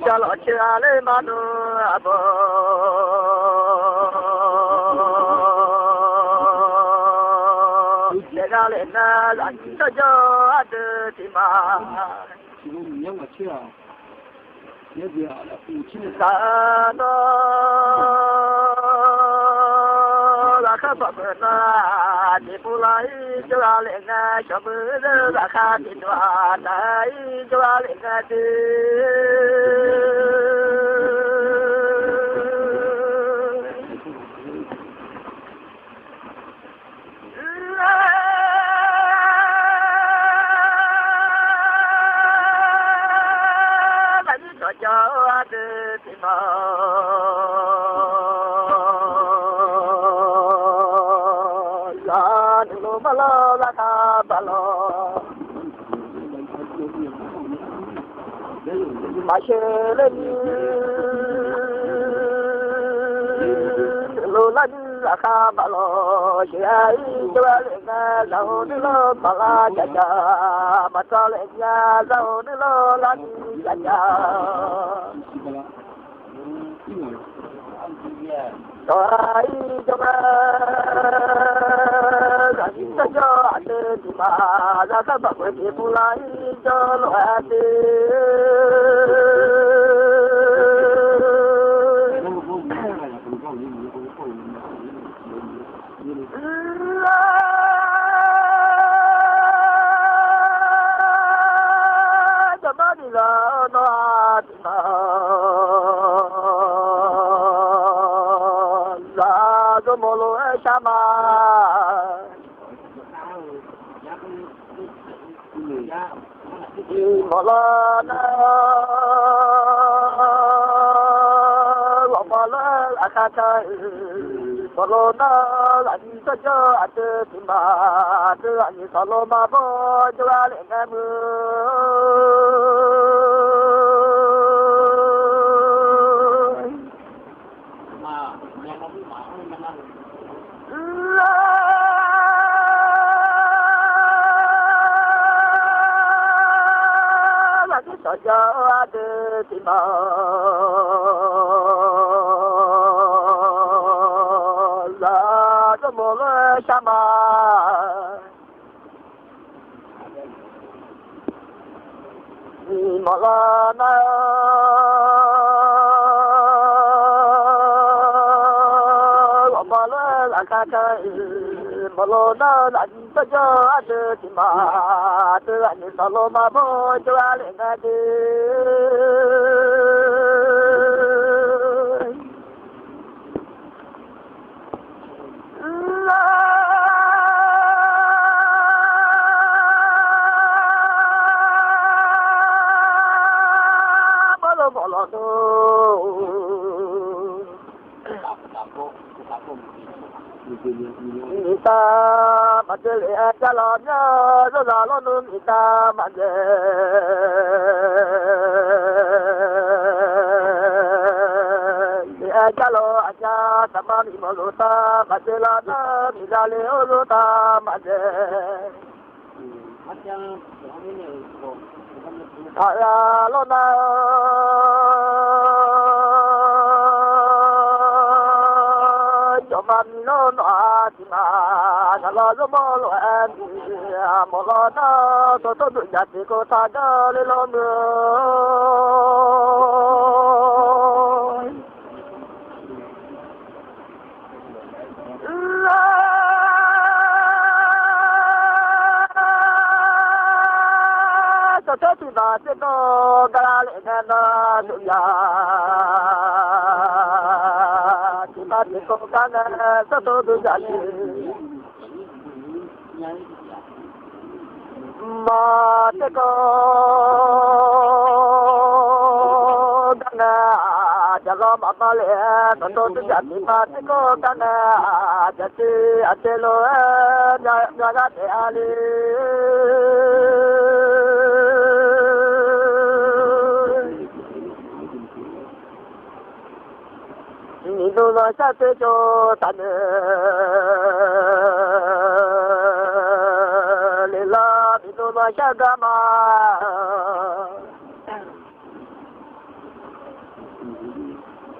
Chalo chale manu abo Legale na la cho ade tima Nhớ mà chưa nhớ gì là phụ chi Sa no la kha pa na ni pulai cho le na cho bu la kha ti wa dai cho le na ti Masheleni Lulani akabalo Shai Jwalenga Zaunilo Pala Jaja Matalenya Zaunilo Lani Jaja Toai Joma Zalita Jo Ate Dima Zaka Bakwe Pulai Jolo Ate Molo Shama Molana Lomala Akata Molona Lanta Jo Ate Tima Ani Saloma Bo Jwale Namu Saja ada tima la semula sama Malana Malana kata Malona lanta jo ada tima Ani saloma bo jwale ngade La bolo bolo do Ita madele jalanya zalonu ita madele jalo aja tamani moluta madela na midale oluta madele aya lona no no atima nalo molo andi molo na to jati ko ta dale lo no to tu na te to gale na ya Ko kana to do jati ma te ko na jalo mama le to to ja ti ma te ko ta na ja ti atelo ya ga te ali ni do la sa te jo ta ne le la ni do la sa ga ma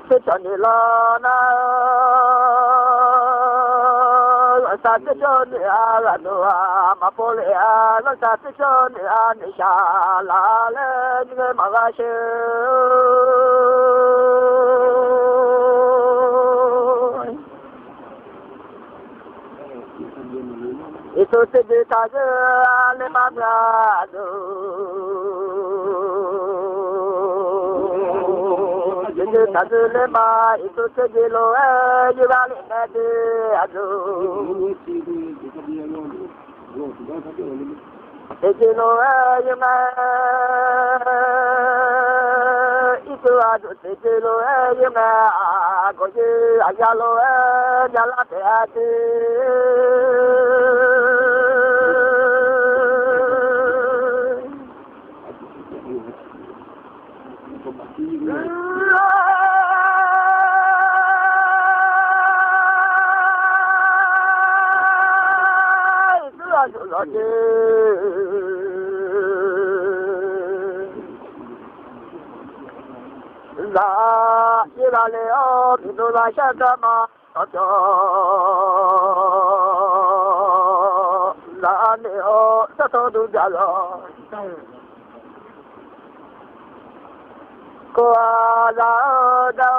se cho ni la na sa te cho ni a la no a ma po le a la sa te cho ni a ni sha la le ni ma ga she itu sedih saja lima belas sedih saja lima itu sedih lo juga lima sedih lo juga itu ada sedih lo juga aku je aja lo jalan hati la ira le o bidu la shagama ojo la ne o sato du jalo ko la da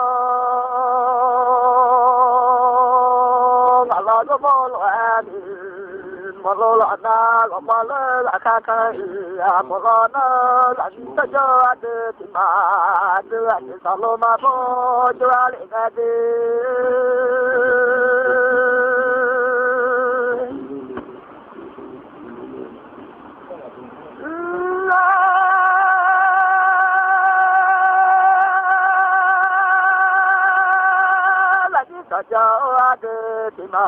la do mo lo ani mo lo la na lo mo lo la ka ka ya mo lo na la ta jo ade ti ma de ade sa lo ma po jo ale ga de la ti sa jo ade ti ma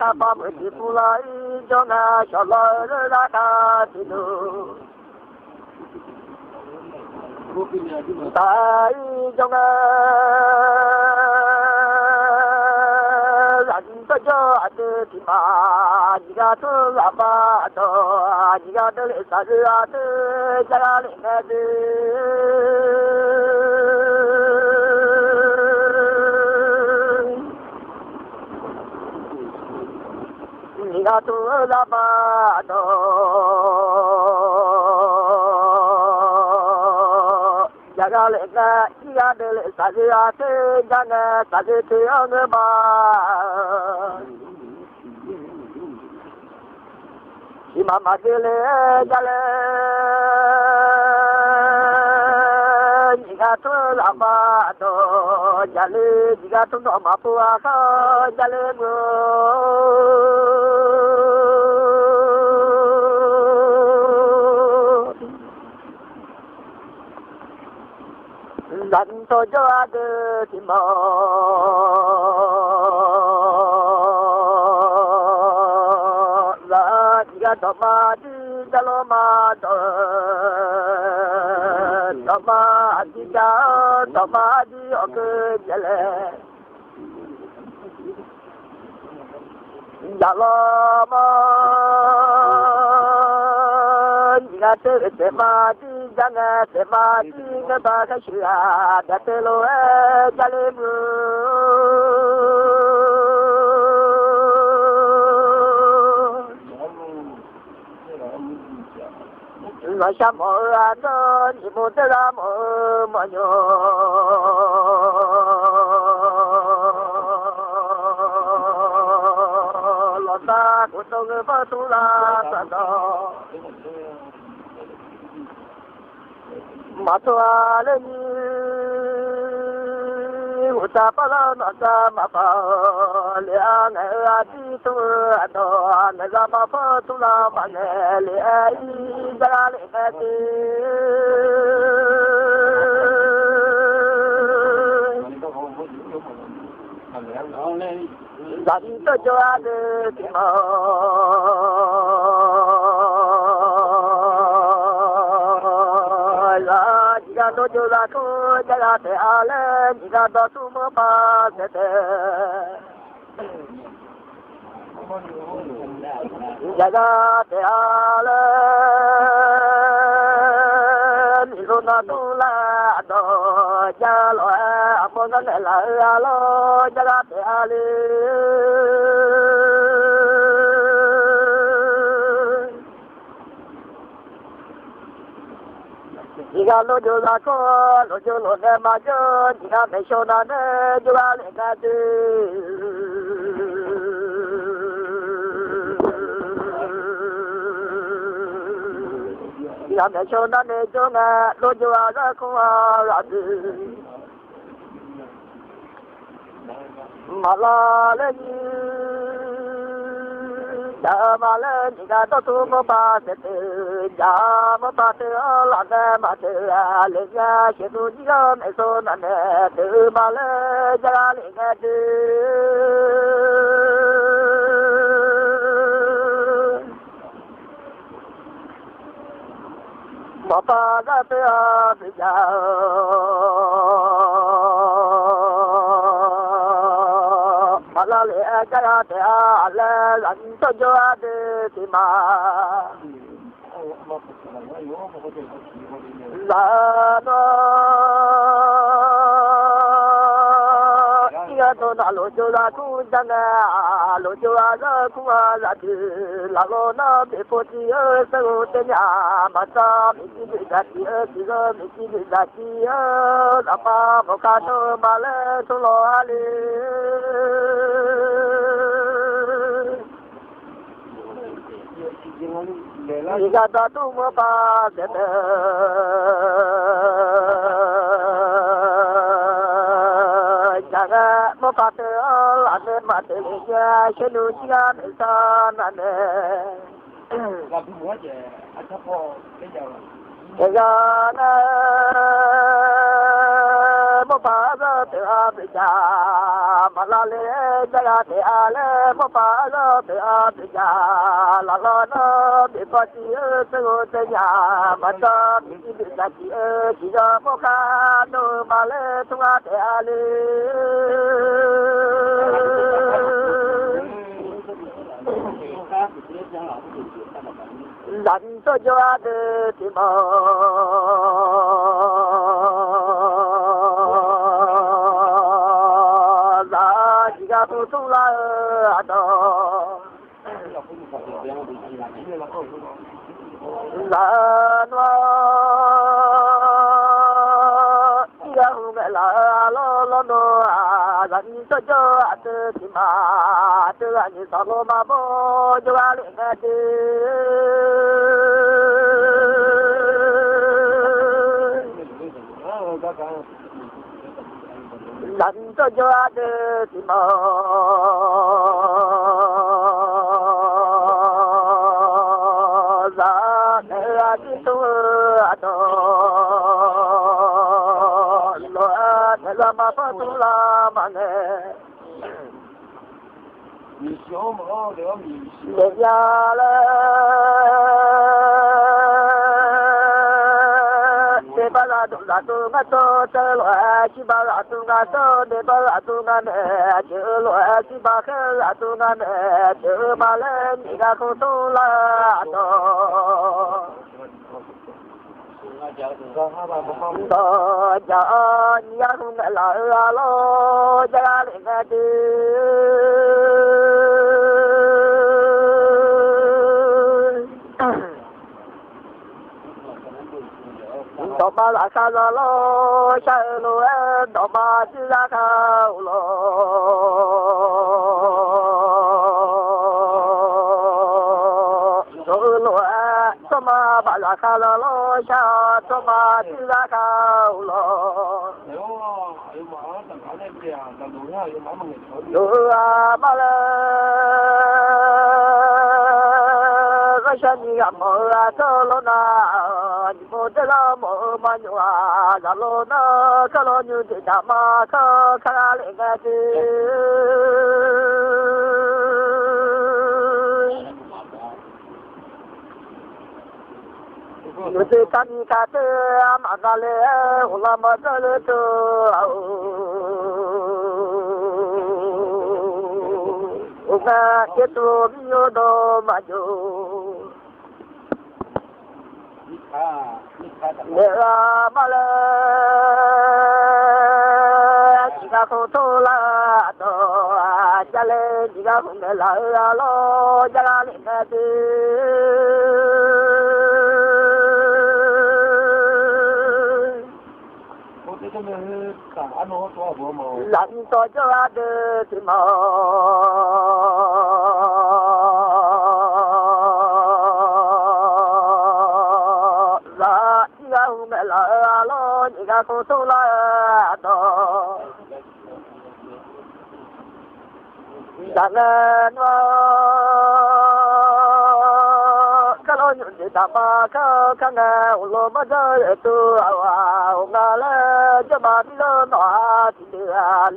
apa mesti mulai jangan salah lelaki itu tai jangan lagi saja ada di mana jika tu apa atau jika terlihat saja ada jangan ingat Jika tu lama do, jaga lega jika dele saja te jangan saja tiang ba. Imam dele jale, jika tu lama do, jale jika tu no mampu aku jale go. Dan tojo ada di mana jika doma di dalam mata doma jika doma di oke jalan dalam jika tersemati jangan semati kepada syurga datelo jalimu macam orang ibu dalam manyo lota kutung pasulah pada matuale ni u ta pa la na ta ma pa le a ne a ti tu a do ne za ma pa tu la ma ne le a i da le ka ti dần cho được thì mà là chỉ là tôi cho là tôi chỉ là để à lên chỉ là đó tôi mới ba sẽ để chỉ là để à lên rồi nó tôi là đó cha lo con nó lại là lo chỉ là để à lên Jika lo jo la ko lo jo lo ne ma jo jika me sho na ne jo la le ka tu jika me sho na ne jo na lo jo a ra ko a ra tu ma la le ni da ma le ni ga to tu mo pa se te ja mo pa te la ne ma te le ya she tu ji ga me so na ne te ma le ja le ga te mo pa ga te a bi ja la le ja ya te a le ran to jo a de ti ma la no ya to na lo jo la ku ja na lo jo a la ku a la ti la lo na be po ti e sa go te nya ma sa mi ti da ti e ti go mi ti da ti e la pa mo ka to ma le to lo a le Jika datu apa kata, jangan mengkata ada mati dia seluruhnya misalnya. Jangan mengkata terabija, malah jangan terale mengkata terabija, lalu Bipati segonya mata bibi lagi jika muka no male tunga teale dan tojo ade timo la jika tutula ado la no ya me la lo no a ni to jo at ti ma te ni sa lo ma bo jo a le na te lan to jo at ti ma Lama patula mane, mission mo de mission. Leyale, de baladu ladu ngato telo aci baladu ngato de baladu ngane telo aci bakel ladu ngane telo malen ina kutula ato. Jangan yang lalu jangan ingat Doma la kalalo shalu doma la kaulo Toma balakala lo sha toma tila kaulo 有嘛？咱刚才不呀？咱路上有嘛么个条件？有啊，嘛嘞，我想你个么啊，走路那，你不知道么嘛牛啊，走路那，走路牛的他妈可看那个的。有的看你看的嘛那嘞，我那么的嘞都。Uga itu miodo maju. Nera mala jika kotola do jale jika kumela lo jalan ngati. Lan to cho ada timo la ya umela lo jika kotola do jangan kalau nyuci tambah kau kena ulo maja itu awal ngale jemaat lo noa tidak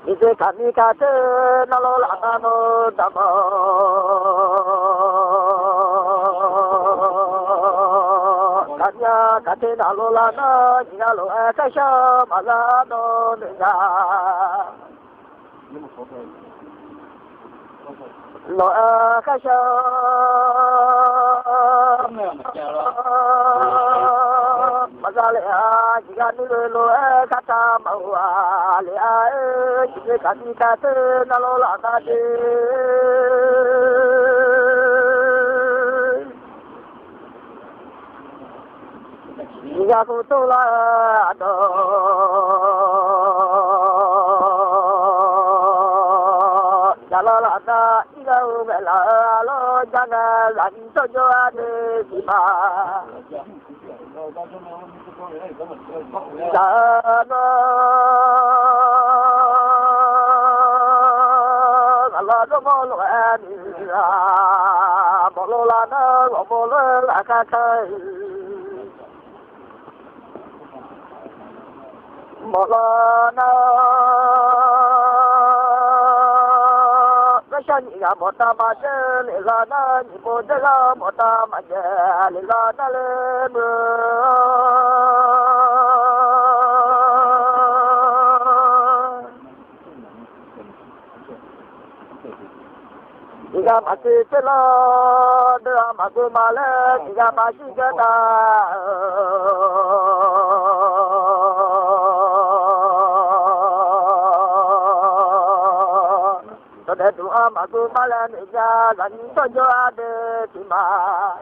Ise kami kata nalol anano damo kanya kate nalol ana jalo kasha malano nega lo kasha Mazale jika nilo kata mau ale jika kami kata nalola kade jika kutola do jalala da jika umela lo jangan lanto jo ade sipa Jana Allah domolo ania bololana bolola kakai molana Kashaniya mota majel lana ni bodela mota majel lana le Jika masih telah dia masuk malam, jika masih kata Sudah doa masuk malam, jalan saja ada timah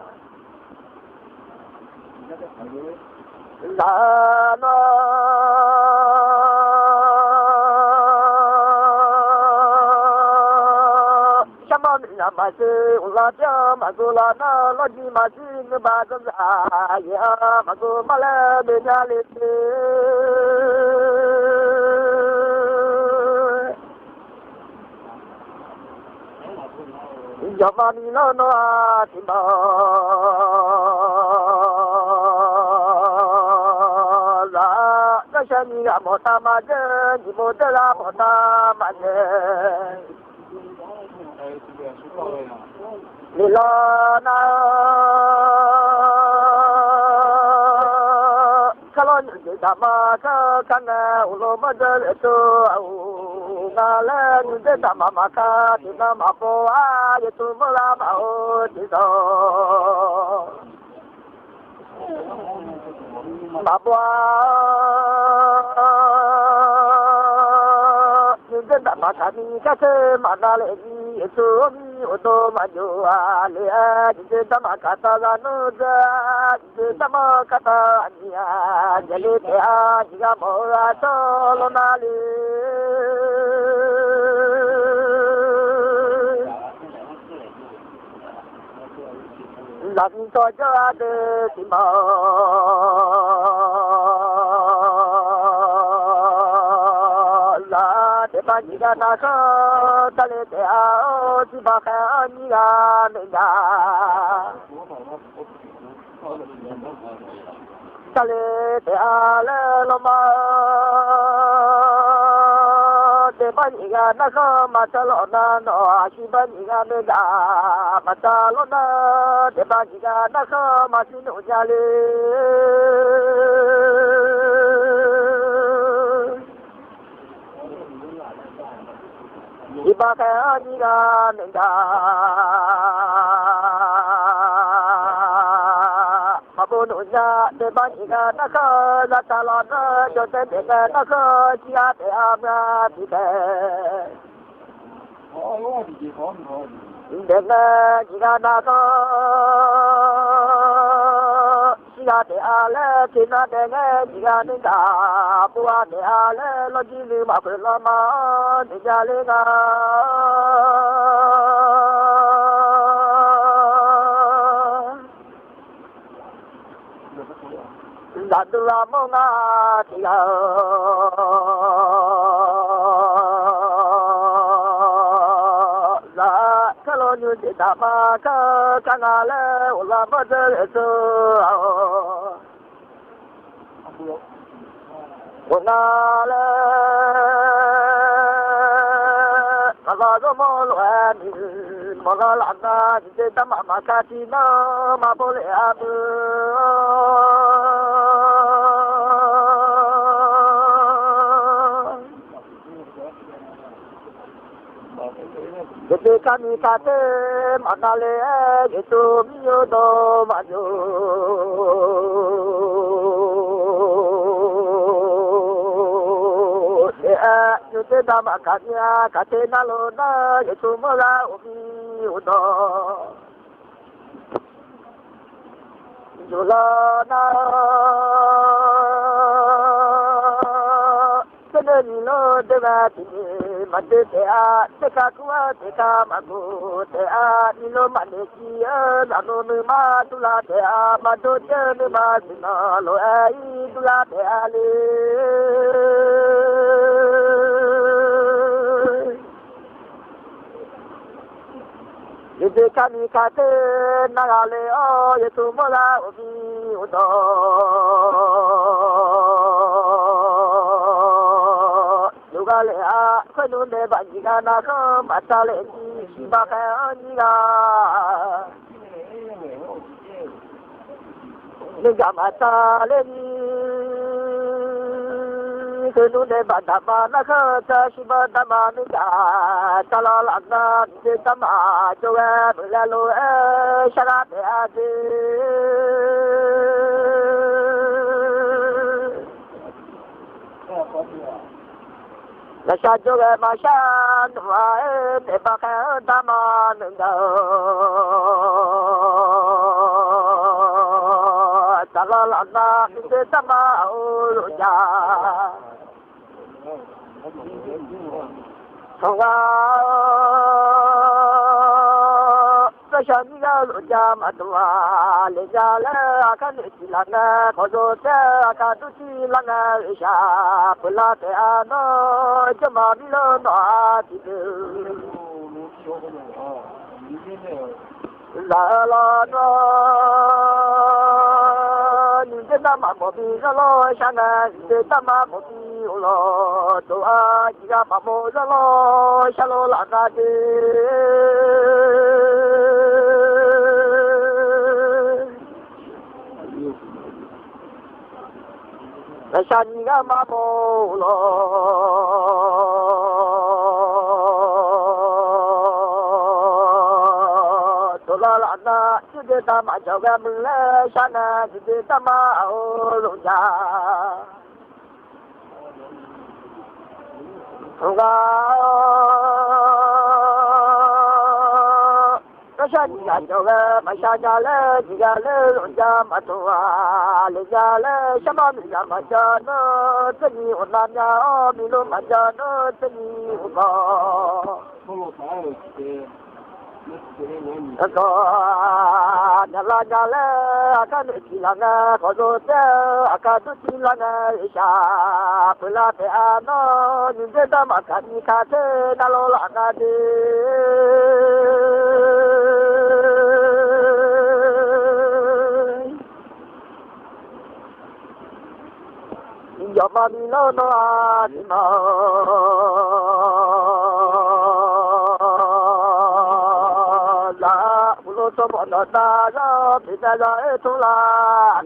Lana masih ulah dia masuk lana lagi masih ngebaca saya masuk malam berjalan zaman ini no timba la kasani mota maje ni modela mota maje Lilana kalau nyuci sama kena ulo madal itu ngala nyuci sama maka tina mapo itu melamau itu Babwa nyuci sama kami kata mana lagi itu untuk maju alia di sama kata lanuda di sama kata ania jadi dia jika mau atau nali 人在家的什么？那这把你个那个，咱们的啊，这把看你啊那个，咱们的啊来了嘛。Baniga naka matalona no ashibaniga mega matalona de baniga naka masinu jale ibaka niga mega mabunuja de baniga naka latalona jote mega naka chia de amra dike Dega jiga naka chia de ale kina dega jiga ninga bua de ale lo jili ma pelama de jalega Dadula monga tiga la kalau nyuci dama ke kanale ulah badal itu unale kalau semua luani malah lana jadi dama makati nama boleh abu Jadi kami kata manale itu miodo maju. Ya, itu nama kanya kata nalona itu mula umi udo. Julana. Nilo devati mate tea teka kuat teka magu tea nilo manesia lalu nema tula tea madu nema sinalo ai tula tea le Jadi kami kata nagale oh itu mula ubi udo Lugale a kanu ne banjiga na ko matale ni sibaka aniga Liga matale ni kanu ne badama na ko ta shibadama niga talala na de tama joga bulalo e sharabe ade Nasa joga masan wae te pakai daman ndo talal ana te tama uruja Songa Shaniga uruja matwa le jala akan silana kozo te akan silana isha pulate ano jamamilo no atidu la la no ni dama mobi lo shana ni dama mobi lo to a jiga pamo lo shalo la na de Shaniga mamo lo Tolala na jide tama joga mle shana jide tama oluja Nga Shaniga joga mashanya le jiga le lunja matua le jale shama mila majano tani unanya milo majano tani uba Nyalanyale akanu chilana kodote akadu chilana isha pelate ano nindeta makani kate nalola kade Yamani no no anima Sopo no da no pita no etula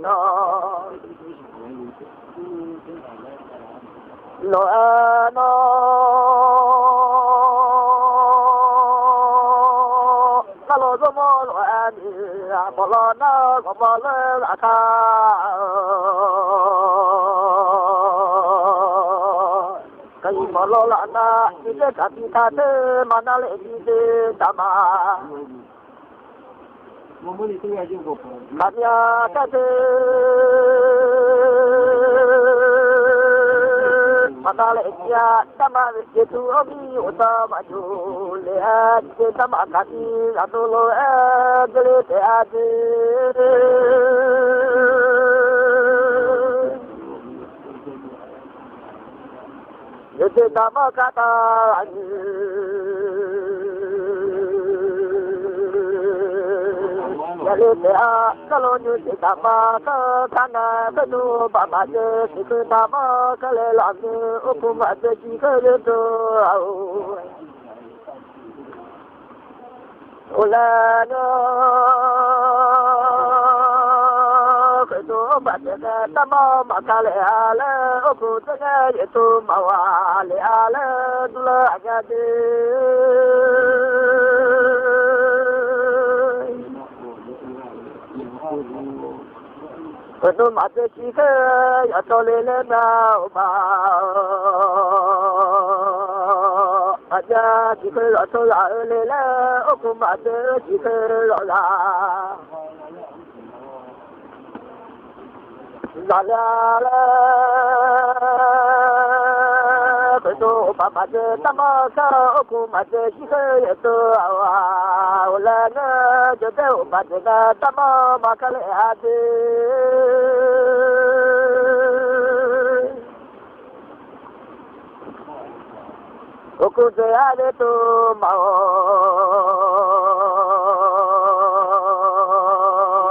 no no no Kalo somo no ani apolo no apolo aka Kai polo la na ite kapita te manale ite dama Kanya kate Matale ya sama itu obi utama jule ate sama kati atolo gele te ate Yete sama kata Yalea kalau nyuci tama ke kana kedu bapa je siku tama kale lagi hukum ada jika itu ulano kedu bapa je tama makale ale hukum tengah itu mawale ale dulu agade Kedu mate chike ya tolele na ba aja chike ya tolele oku mate chike la la kedu papa je tamaka oku mate chike ya to la na je de mate na tama makale ade Oku se ade to mao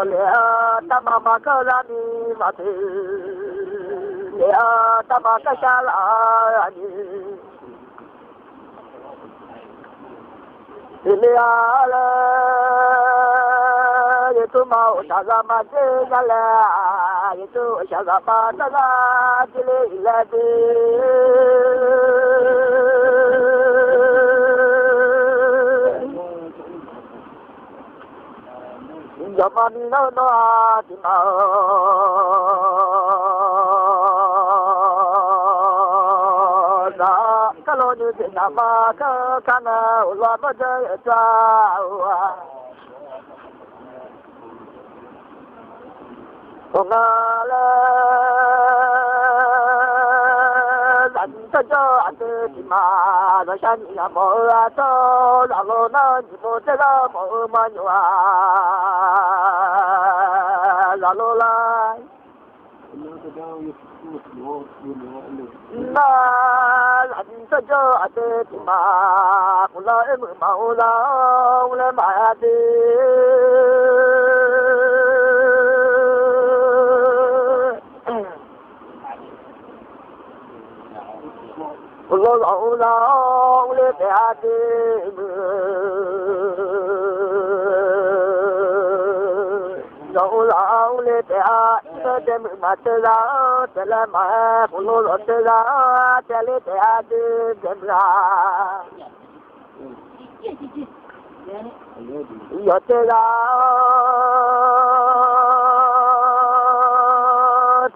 lea tama makala ni mate lea tama kashala ni lea la itu mau sama jala itu siapa daga jile ilade Zaman no no adima na kalau ni nama ke kana ulama jaya Ongala lanta jo ate ma na shani mo ato la lo na ni mo te la mo ma nywa la lo la na lanta jo ate ma kula e ma ula ula ma ate Long live the Adim, long live the Adim, Matela, Telema, Pulotela, tell it the Adim, Yotela.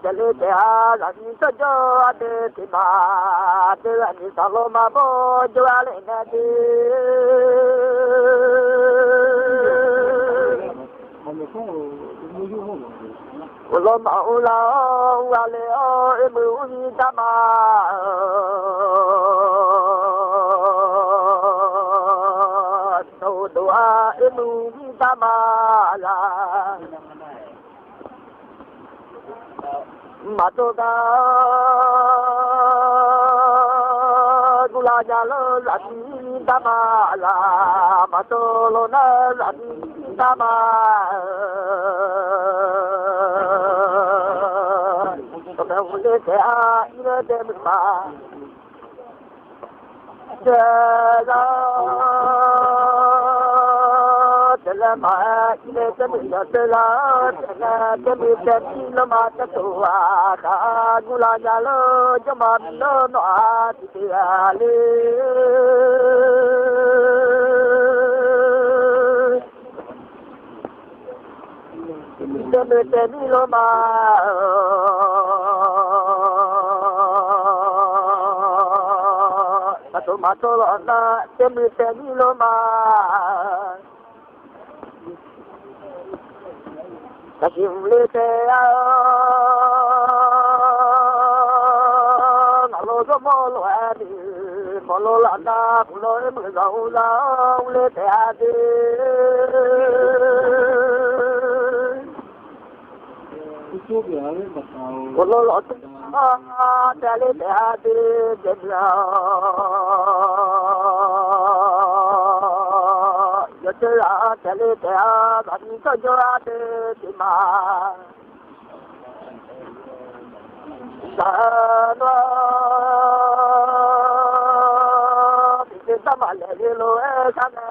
Chale te ani sajo ate tima te ani saloma bo jwale na de ulo ma ula wale o emu ni tama no do emu tamala matoga gula jalo lati tamala matolo na lati tamala to ule te a ire te ma jala ma ile te mi jala te mi te lo ma te to a ka gula jalo jama lo no a ti ale te mi te lo ma matolo na te mi te lo ma Kasimle te a ngalo do molo ani molo la na kulo e mo ga ula ule te a de kulo lo te a le te a de jebla Jala chale te a gani to jora te tima Sano Pite samale lo e sana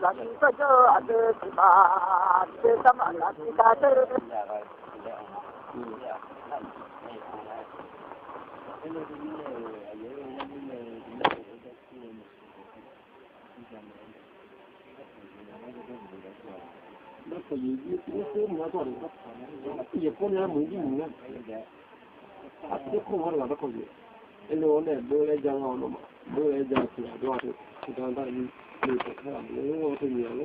gani to jora te tima Pite samala tika te也过年没劲呢，这空话了，这口子，那我那没来讲了嘛，没来讲起来，主要是刚才你看，我是年了。